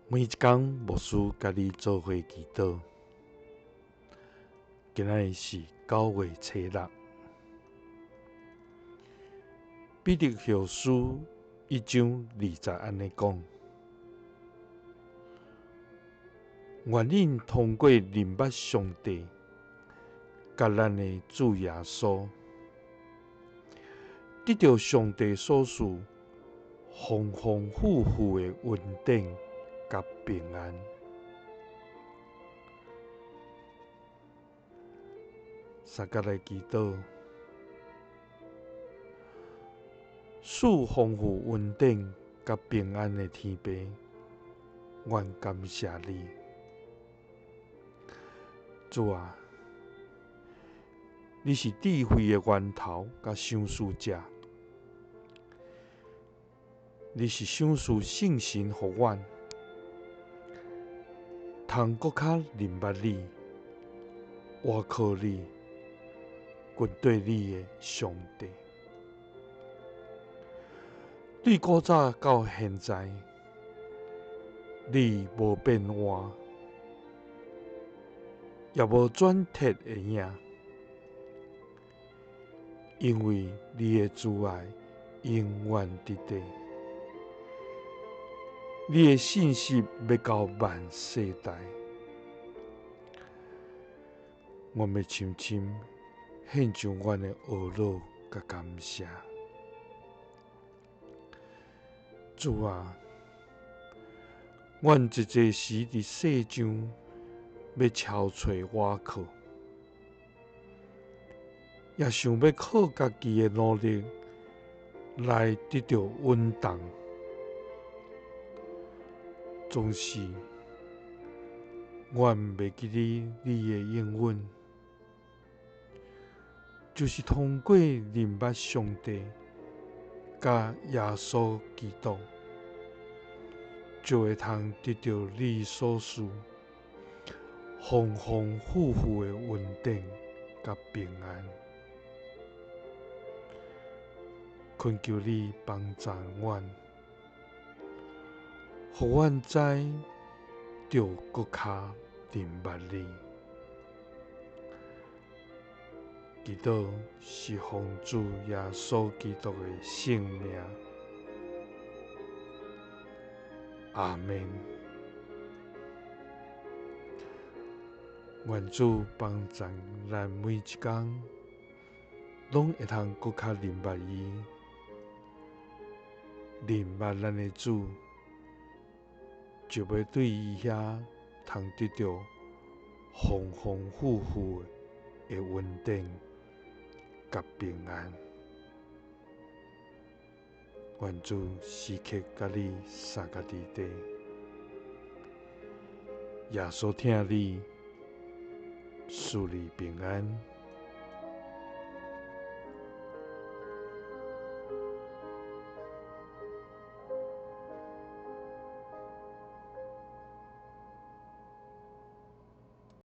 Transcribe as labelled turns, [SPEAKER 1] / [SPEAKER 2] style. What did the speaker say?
[SPEAKER 1] 每一天，牧师甲你做伙祈祷。今仔是9月初6，彼得后书1章20安尼讲：愿恁通过认捌上帝，甲咱的主耶稣，得到上帝所赐丰丰富富的恩典甲平安。三甲来祈祷，赐丰富恩典甲平安的天父，愿感谢你，主啊！你是智慧的源头甲赏赐者，你是赏赐圣神互阮，通搁较认捌你，倚靠你，跟对你的上帝。对古早到现在，你无变换，也无转折的影，因为你的慈爱永远伫地，你的信息要到万世代。我要深深献上阮的懊恼甲感谢。主啊，阮一个时伫世上要超找倚靠，也想要靠家己的努力来得到稳当，总是阮袂记你的应允，就是通过认捌上帝甲耶稣基督，就会通得到你所赐丰丰富富的恩典甲平安。恳求你帮助阮，互阮知着搁较认捌你。祈祷是奉主耶稣基督的圣名，阿门。愿主帮助咱每一天，拢会通搁较认捌伊，认捌咱的主，就要对伊遐通得到丰丰富富的恩典甲平安。愿主时刻甲你相甲伫地，耶稣听你，赐你平安。